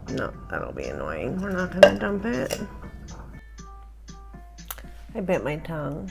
No, that'll be annoying. We're not gonna dump it. I bit my tongue.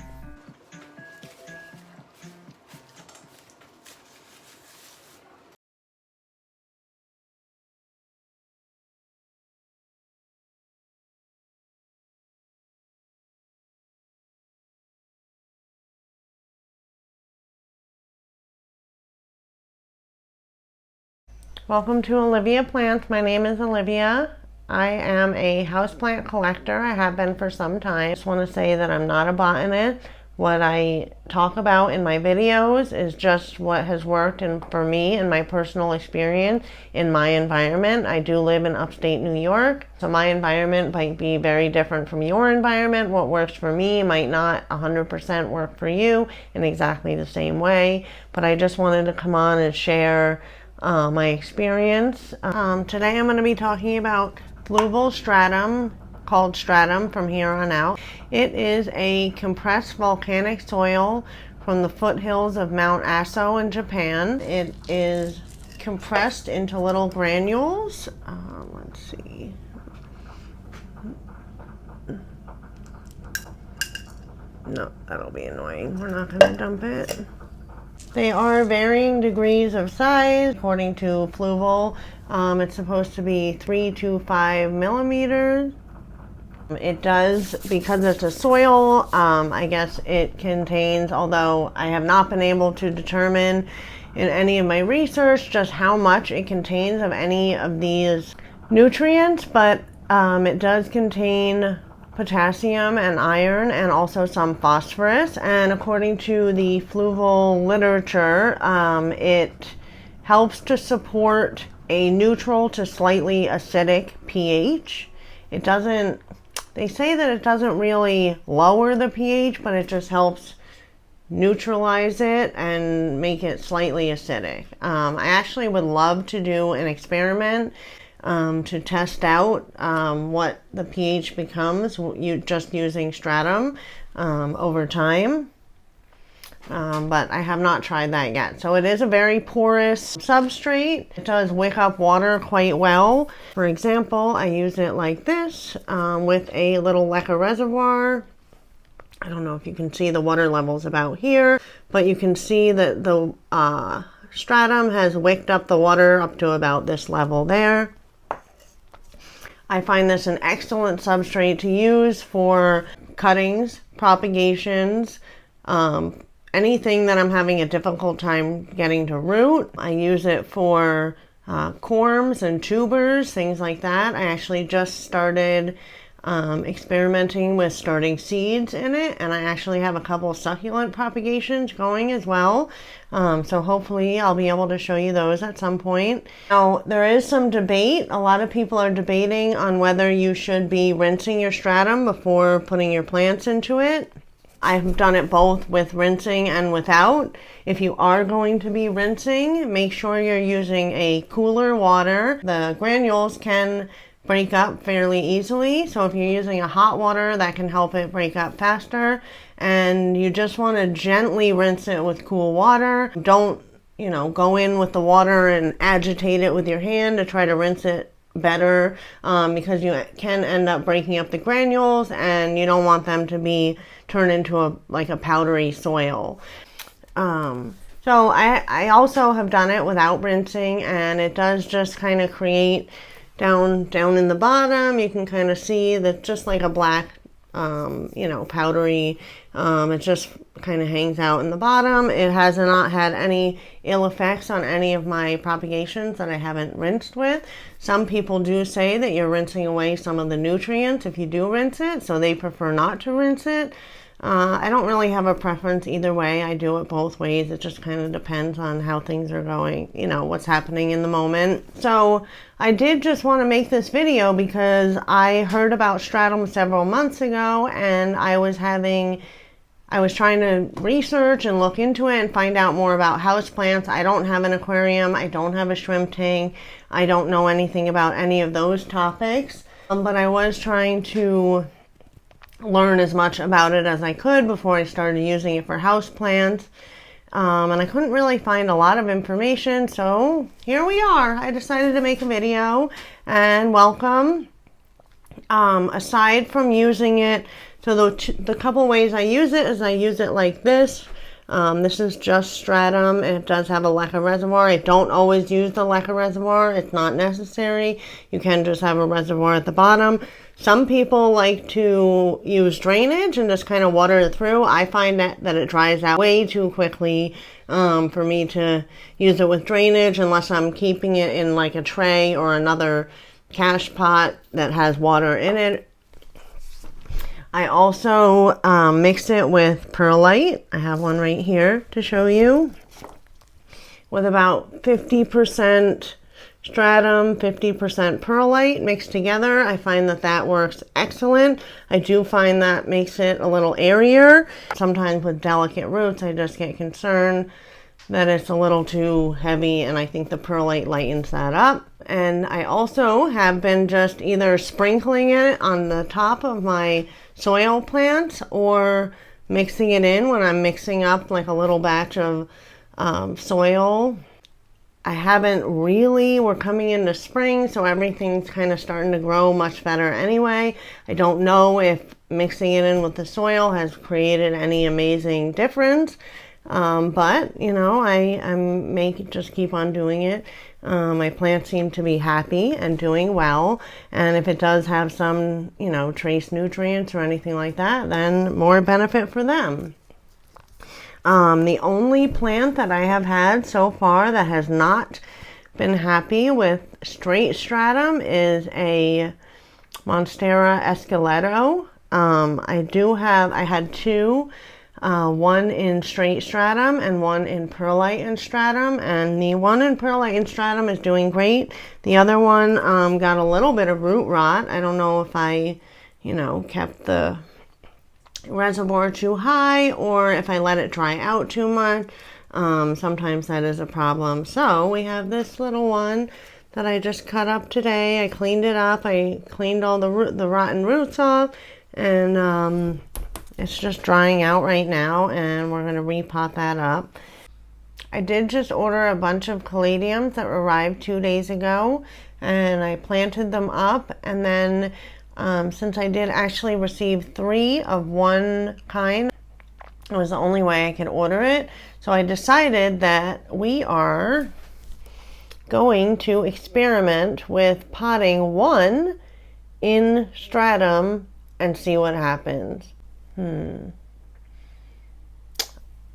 Welcome to Olivia Plants. My name is Olivia. I am a houseplant collector. I have been for some time. I just want to say that I'm not a botanist. What I talk about in my videos is just what has worked for me and my personal experience in my environment. I do live in upstate New York, so my environment might be very different from your environment. What works for me might not 100% work for you in exactly the same way, but I just wanted to come on and share my experience. Today I'm going to be talking about Fluval stratum, called Stratum from here on out. It is a compressed volcanic soil from the foothills of Mount Aso in Japan. It is compressed into little granules. Let's see. No, that'll be annoying. We're not going to dump it. They are varying degrees of size. According to Fluval, it's supposed to be 3 to 5 millimeters. It does, because it's a soil, I guess it contains, although I have not been able to determine in any of my research just how much it contains of any of these nutrients, but it does contain potassium and iron and also some phosphorus. And according to the Fluval literature, it helps to support a neutral to slightly acidic pH. It doesn't, they say that it doesn't really lower the pH, but it just helps neutralize it and make it slightly acidic. I actually would love to do an experiment to test out what the pH becomes just using Stratum over time. But I have not tried that yet. So it is a very porous substrate. It does wick up water quite well. For example, I use it like this with a little Leca reservoir. I don't know if you can see the water levels about here, but you can see that the Stratum has wicked up the water up to about this level there. I find this an excellent substrate to use for cuttings, propagations, anything that I'm having a difficult time getting to root. I use it for corms and tubers, things like that. I actually just started experimenting with starting seeds in it, and I actually have a couple of succulent propagations going as well. So hopefully I'll be able to show you those at some point. Now, there is some debate. A lot of people are debating on whether you should be rinsing your stratum before putting your plants into it. I've done it both with rinsing and without. If you are going to be rinsing, make sure you're using a cooler water. The granules can break up fairly easily, so if you're using a hot water, that can help it break up faster. And you just want to gently rinse it with cool water. Don't, go in with the water and agitate it with your hand to try to rinse it better, because you can end up breaking up the granules and you don't want them to be turned into a powdery soil. So I also have done it without rinsing, and it does just kind of create down in the bottom, you can kind of see that just like a black, powdery, it just kind of hangs out in the bottom. It has not had any ill effects on any of my propagations that I haven't rinsed with. Some people do say that you're rinsing away some of the nutrients if you do rinse it, so they prefer not to rinse it. I don't really have a preference either way. I do it both ways. It just kind of depends on how things are going, what's happening in the moment. So I did just want to make this video because I heard about Stratum several months ago, and I was trying to research and look into it and find out more about houseplants. I don't have an aquarium. I don't have a shrimp tank. I don't know anything about any of those topics. But I was trying to learn as much about it as I could before I started using it for houseplants. And I couldn't really find a lot of information, so here we are. I decided to make a video and welcome. Aside from using it, so the couple ways I use it is I use it like this. This is just stratum. It does have a Leca reservoir. I don't always use the Leca reservoir. It's not necessary. You can just have a reservoir at the bottom. Some people like to use drainage and just kind of water it through. I find that it dries out way too quickly for me to use it with drainage unless I'm keeping it in like a tray or another cash pot that has water in it. I also mix it with perlite. I have one right here to show you. With about 50% stratum, 50% perlite mixed together. I find that works excellent. I do find that makes it a little airier. Sometimes with delicate roots, I just get concerned that it's a little too heavy, and I think the perlite lightens that up. And I also have been just either sprinkling it on the top of my soil plants or mixing it in when I'm mixing up like a little batch of soil. I haven't really, we're coming into spring, so everything's kind of starting to grow much better anyway. I don't know if mixing it in with the soil has created any amazing difference. But you know, I just keep on doing it. My plants seem to be happy and doing well, and if it does have some, you know, trace nutrients or anything like that, then more benefit for them. The only plant that I have had so far that has not been happy with straight stratum is a Monstera Escaletto. I had two. One in straight stratum and one in perlite and stratum, and the one in perlite and stratum is doing great. The other one got a little bit of root rot. I don't know if I, you know, kept the reservoir too high or if I let it dry out too much. Sometimes that is a problem. So we have this little one that I just cut up today. I cleaned it up. I cleaned all the rotten roots off, and it's just drying out right now, and we're going to repot that up. I did just order a bunch of caladiums that arrived 2 days ago, and I planted them up, and then since I did actually receive 3 of one kind, it was the only way I could order it. So I decided that we are going to experiment with potting one in stratum and see what happens.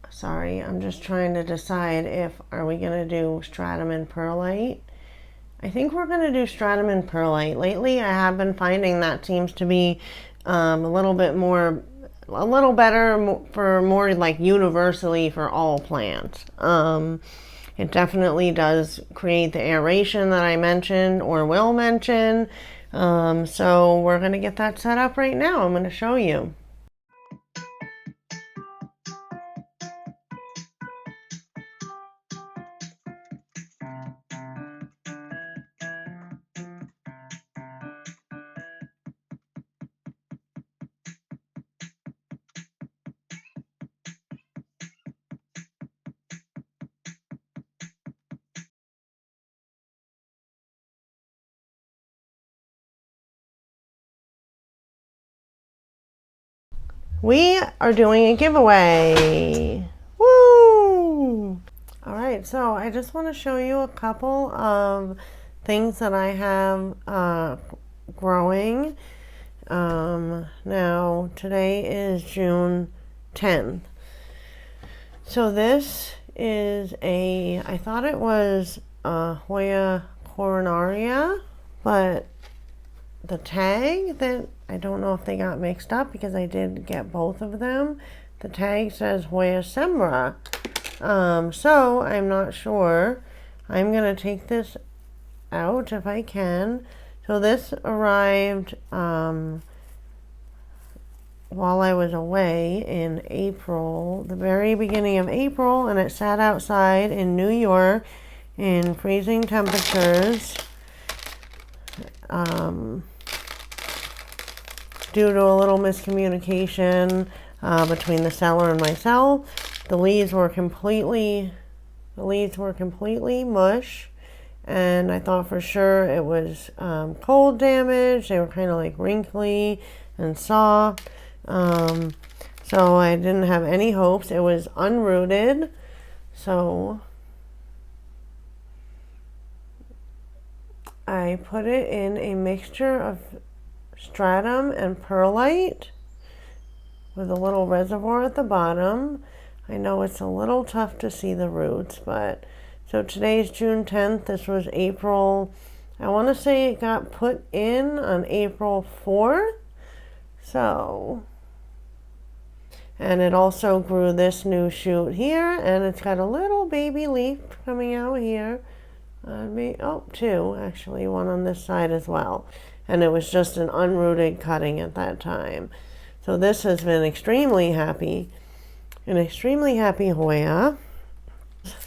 Sorry, I'm just trying to decide are we going to do stratum and perlite? I think we're going to do stratum and perlite. Lately, I have been finding that seems to be a little better for more like universally for all plants. It definitely does create the aeration that I mentioned or will mention. So we're going to get that set up right now. I'm going to show you. We are doing a giveaway. Woo! All right, so I just want to show you a couple of things that I have growing. Now, today is June 10th. So this is I thought it was a Hoya coronaria, but the tag that I don't know if they got mixed up because I did get both of them. The tag says Hoya sembra. So I'm not sure. I'm going to take this out if I can. So this arrived while I was away in April, the very beginning of April, and it sat outside in New York in freezing temperatures. Due to a little miscommunication between the seller and myself. the leaves were completely mush, and I thought for sure it was cold damage. They were kind of like wrinkly and soft, so I didn't have any hopes. It was unrooted, so I put it in a mixture of stratum and perlite with a little reservoir at the bottom. I know it's a little tough to see the roots, but so today's June 10th. This was April, I want to say it got put in on April 4th. So, and it also grew this new shoot here, and it's got a little baby leaf coming out here. Two actually, one on this side as well. And it was just an unrooted cutting at that time. So this has been extremely happy, an extremely happy Hoya.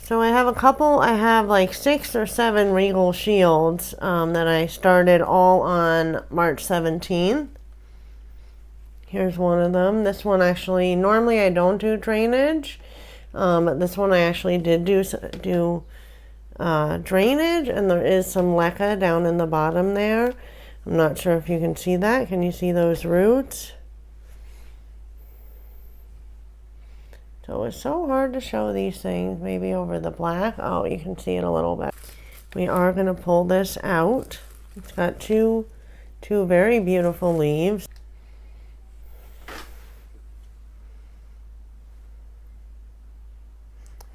So I have like 6 or 7 regal shields that I started all on March 17th. Here's one of them. This one actually, normally I don't do drainage, but this one I actually did do drainage, and there is some Leca down in the bottom there. I'm not sure if you can see that. Can you see those roots? So it's so hard to show these things, maybe over the black. Oh, you can see it a little bit. We are going to pull this out. It's got two very beautiful leaves.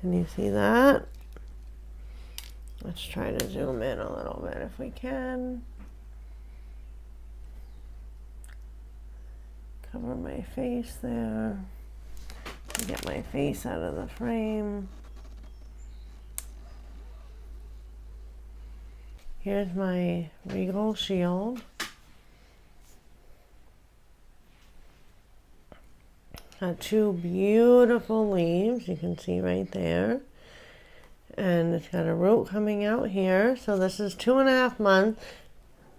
Can you see that? Let's try to zoom in a little bit if we can. Cover my face there. Get my face out of the frame. Here's my regal shield. Got 2 beautiful leaves, you can see right there. And it's got a root coming out here. So this is 2.5 months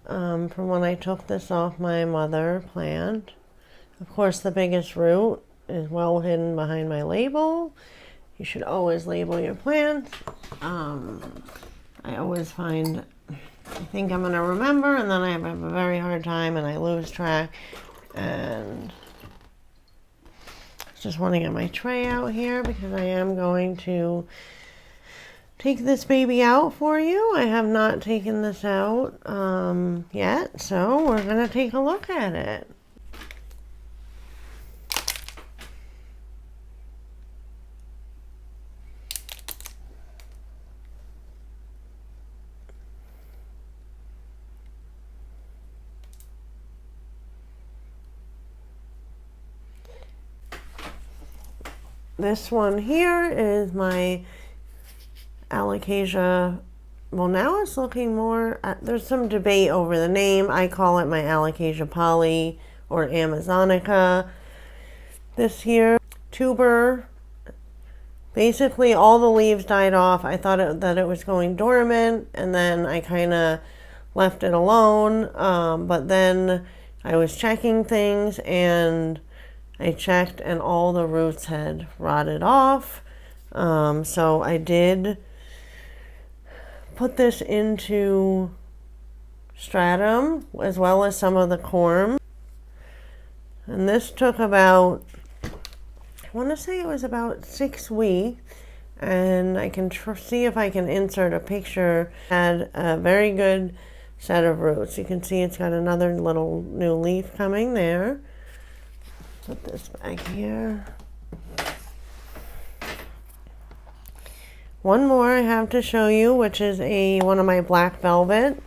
from when I took this off my mother plant. Of course, the biggest root is well hidden behind my label. You should always label your plants. I always find, I think I'm going to remember, and then I have a very hard time and I lose track. And just want to get my tray out here because I am going to take this baby out for you. I have not taken this out yet, so we're going to take a look at it. This one here is my Alocasia. Well, now it's looking more, there's some debate over the name. I call it my Alocasia poly or Amazonica. This here, tuber, basically all the leaves died off. I thought that it was going dormant, and then I kind of left it alone. But then I was checking things, and I checked, and all the roots had rotted off. So I did put this into stratum as well as some of the corms. And this took about, I want to say it was about 6 weeks. And I can see if I can insert a picture. Had a very good set of roots. You can see it's got another little new leaf coming there. Put this back here. One more I have to show you, which is one of my black velvet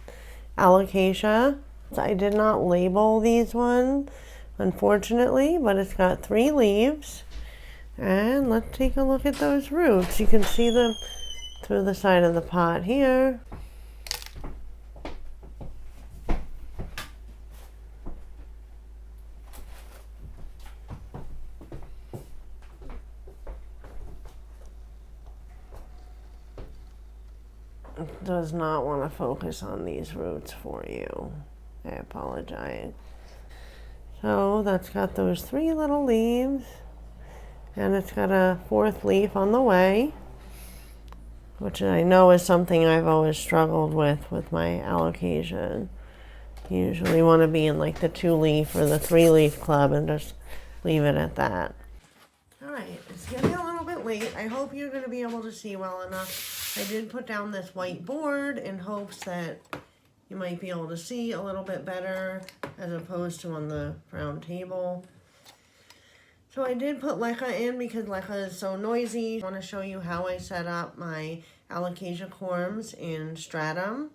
Alocasia. I did not label these ones, unfortunately, but it's got 3 leaves. And let's take a look at those roots. You can see them through the side of the pot here. It does not want to focus on these roots for you. I apologize. So that's got those 3 little leaves. And it's got a fourth leaf on the way, which I know is something I've always struggled with my Alocasia. You usually want to be in like the 2-leaf or the 3-leaf club and just leave it at that. Alright, it's getting a little bit late. I hope you're going to be able to see well enough. I did put down this white board in hopes that you might be able to see a little bit better as opposed to on the round table. So I did put Leca in because Leca is so noisy. I want to show you how I set up my Alocasia corms in Stratum.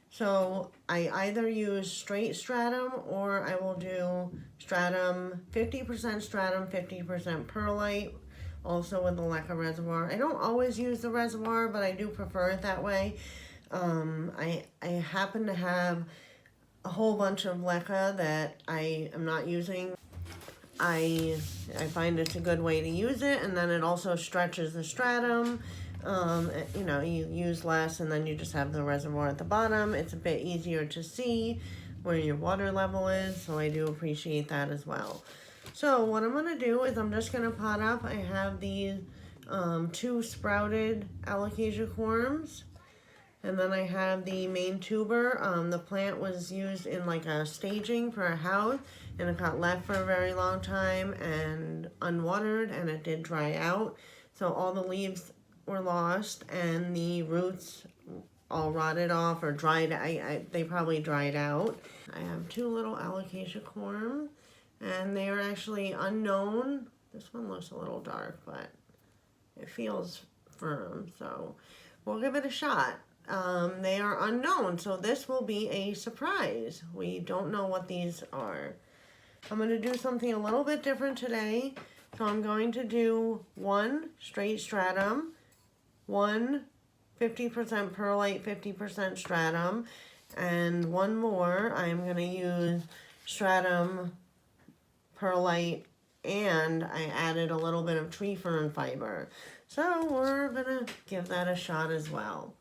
So I either use straight Stratum or I will do Stratum, 50% Stratum, 50% perlite, also with the Leca reservoir. I don't always use the reservoir, but I do prefer it that way. I happen to have a whole bunch of Leca that I am not using. I find it's a good way to use it, and then it also stretches the stratum. You know, you use less and then you just have the reservoir at the bottom. It's a bit easier to see where your water level is, so I do appreciate that as well. So what I'm going to do is I'm just going to pot up. I have these 2 sprouted Alocasia corms. And then I have the main tuber. The plant was used in like a staging for a house, and it got left for a very long time and unwatered, and it did dry out. So all the leaves were lost and the roots all rotted off or dried. They probably dried out. I have 2 little Alocasia corms, and they are actually unknown. This one looks a little dark, but it feels firm, so we'll give it a shot. They are unknown, so this will be a surprise. We don't know what these are. I'm going to do something a little bit different today. So I'm going to do 1 straight stratum, 1 50% perlite, 50% stratum, and 1 more. I'm going to use stratum, perlite, and I added a little bit of tree fern fiber. So we're going to give that a shot as well.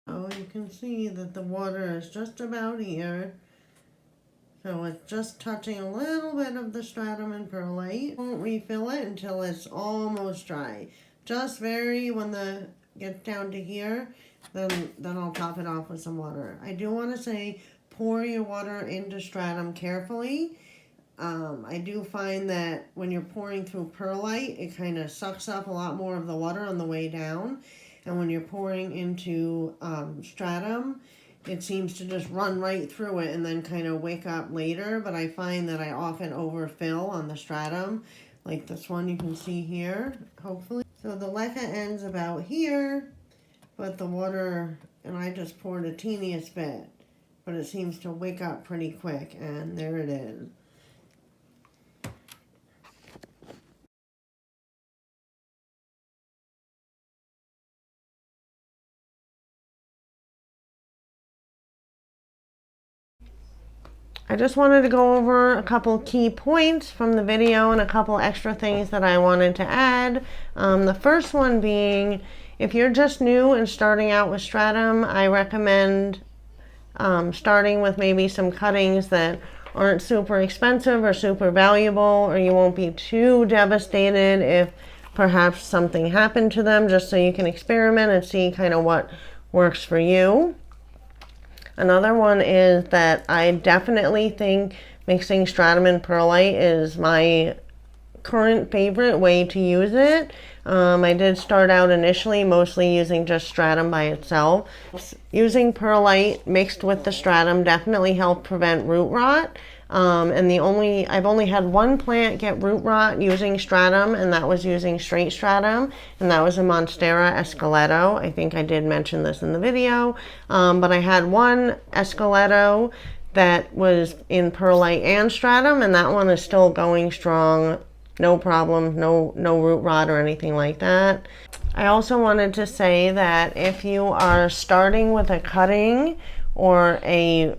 Oh, you can see that the water is just about here. So it's just touching a little bit of the stratum and perlite. Won't refill it until it's almost dry. Just when the gets down to here, then I'll top it off with some water. I do want to say pour your water into stratum carefully. I do find that when you're pouring through perlite, it kind of sucks up a lot more of the water on the way down. And when you're pouring into stratum, it seems to just run right through it and then kind of wake up later. But I find that I often overfill on the stratum, like this one you can see here, hopefully. So the Leca ends about here, but the water, and I just poured a teeniest bit, but it seems to wake up pretty quick, and there it is. I just wanted to go over a couple key points from the video and a couple extra things that I wanted to add. The first one being, if you're just new and starting out with stratum, I recommend starting with maybe some cuttings that aren't super expensive or super valuable, or you won't be too devastated if perhaps something happened to them, just so you can experiment and see kind of what works for you. Another one is that I definitely think mixing stratum and perlite is my current favorite way to use it. I did start out initially mostly using just stratum by itself. Using perlite mixed with the stratum definitely helped prevent root rot. And I've only had 1 plant get root rot using stratum, and that was using straight stratum, and that was a Monstera Escaletto. I think I did mention this in the video, but I had 1 Escaletto that was in perlite and stratum, and that one is still going strong no problem, no root rot or anything like that. I also wanted to say that if you are starting with a cutting or a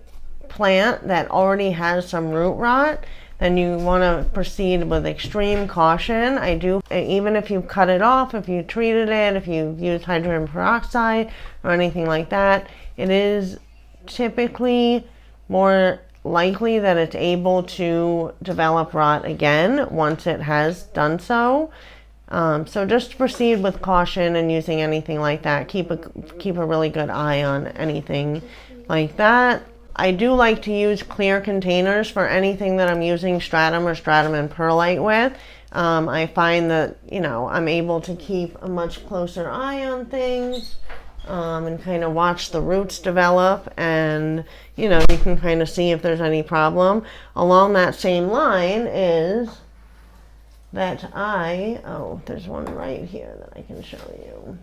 plant that already has some root rot, then you want to proceed with extreme caution. Even if you cut it off, if you treated it, if you use hydrogen peroxide or anything like that, it is typically more likely that it's able to develop rot again once it has done so. So just proceed with caution and using anything like that. Keep a really good eye on anything like that. I do like to use clear containers for anything that I'm using stratum or stratum and perlite with. I find that, I'm able to keep a much closer eye on things and kind of watch the roots develop, and, you can kind of see if there's any problem. Along that same line is that there's one right here that I can show you.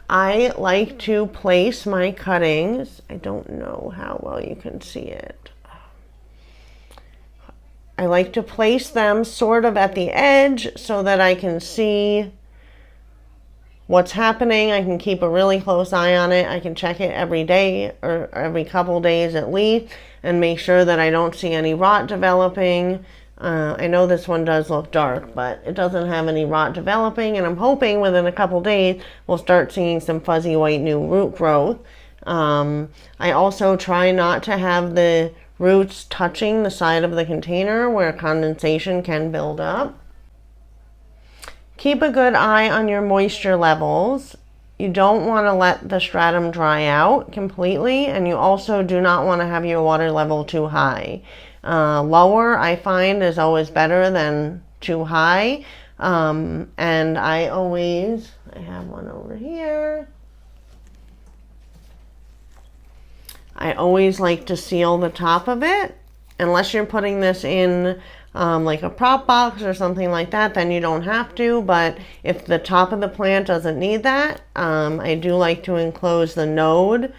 I like to place my cuttings. I don't know how well you can see it. I like to place them sort of at the edge so that I can see what's happening. I can keep a really close eye on it. I can check it every day or every couple days at least and make sure that I don't see any rot developing. I know this one does look dark, but it doesn't have any rot developing, and I'm hoping within a couple days we'll start seeing some fuzzy white new root growth. I also try not to have the roots touching the side of the container where condensation can build up. Keep a good eye on your moisture levels. You don't want to let the stratum dry out completely, and you also do not want to have your water level too high. Lower, I find, is always better than too high. And I have one over here. I always like to seal the top of it. Unless you're putting this in like a prop box or something like that, then you don't have to. But if the top of the plant doesn't need that, I do like to enclose the node.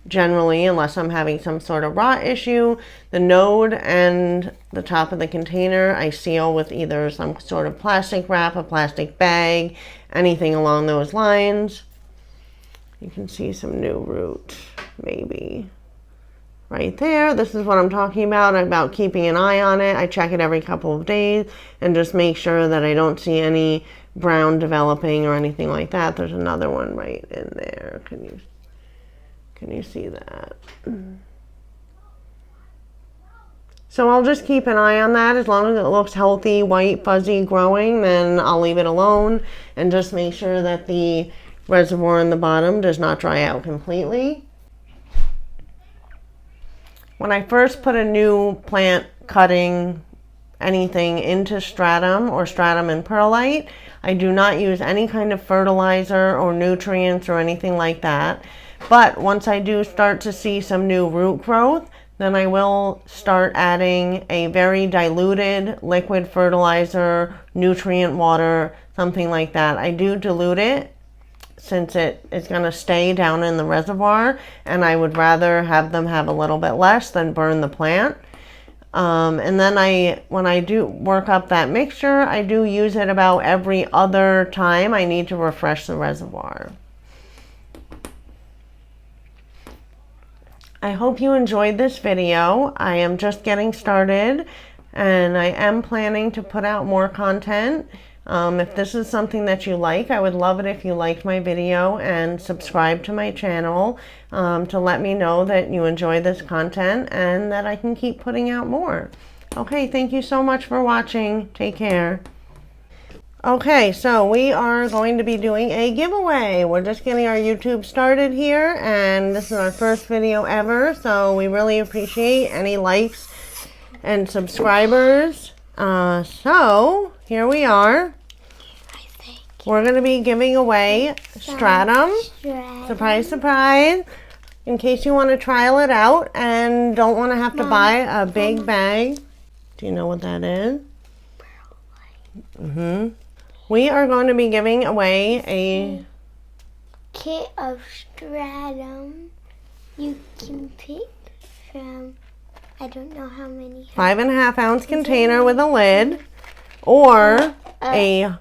Generally, unless I'm having some sort of rot issue, the node and the top of the container I seal with either some sort of plastic wrap, a plastic bag, anything along those lines. You can see some new root maybe right there. This is what I'm talking about keeping an eye on it. I check it every couple of days and just make sure that I don't see any brown developing or anything like that. There's another one right in there. Can you see that? So I'll just keep an eye on that. As long as it looks healthy, white, fuzzy, growing, then I'll leave it alone and just make sure that the reservoir in the bottom does not dry out completely. When I first put a new plant cutting anything into stratum or stratum and perlite, I do not use any kind of fertilizer or nutrients or anything like that. But once I do start to see some new root growth, then I will start adding a very diluted liquid fertilizer, nutrient water, something like that. I do dilute it since it is going to stay down in the reservoir, and I would rather have them have a little bit less than burn the plant. And then when I do work up that mixture, I do use it about every other time I need to refresh the reservoir. I hope you enjoyed this video. I am just getting started and I am planning to put out more content. If this is something that you like, I would love it if you liked my video and subscribe to my channel to let me know that you enjoy this content and that I can keep putting out more. Okay, thank you so much for watching. Take care. Okay, so we are going to be doing a giveaway. We're just getting our YouTube started here, and this is our first video ever, so we really appreciate any likes and subscribers. So, here we are. We're going to be giving away Stratum. Surprise, surprise. In case you want to trial it out and don't want to have to buy a big bag. Do you know what that is? Mm-hmm. We are going to be giving away a kit of stratum you can pick from I don't know how many. 5.5 ounce container with a lid, or a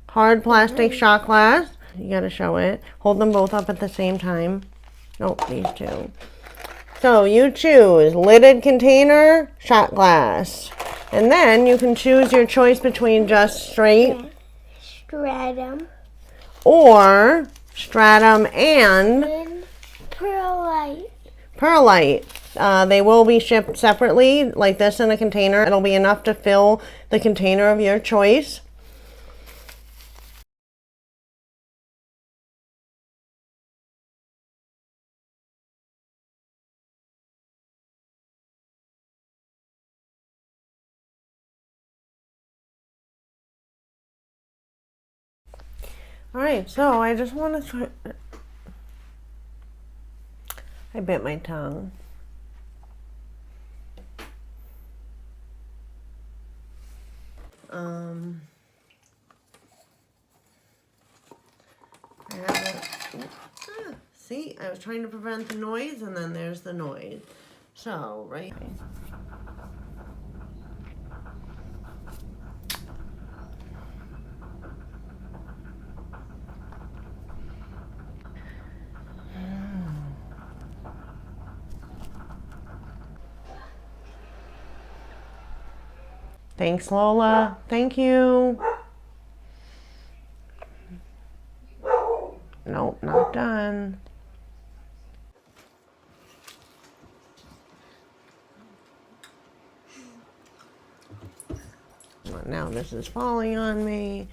hard plastic shot glass. You gotta show it. Hold them both up at the same time. Nope, these two. So you choose lidded container, shot glass. And then you can choose your choice between just straight Stratum or stratum and perlite. perlite. They will be shipped separately, like this in a container. It'll be enough to fill the container of your choice. All right, so I just want to try. I bit my tongue. I have see, I was trying to prevent the noise, and then there's the noise. So, right. Thanks, Lola. Thank you. Nope, not done. Now this is falling on me.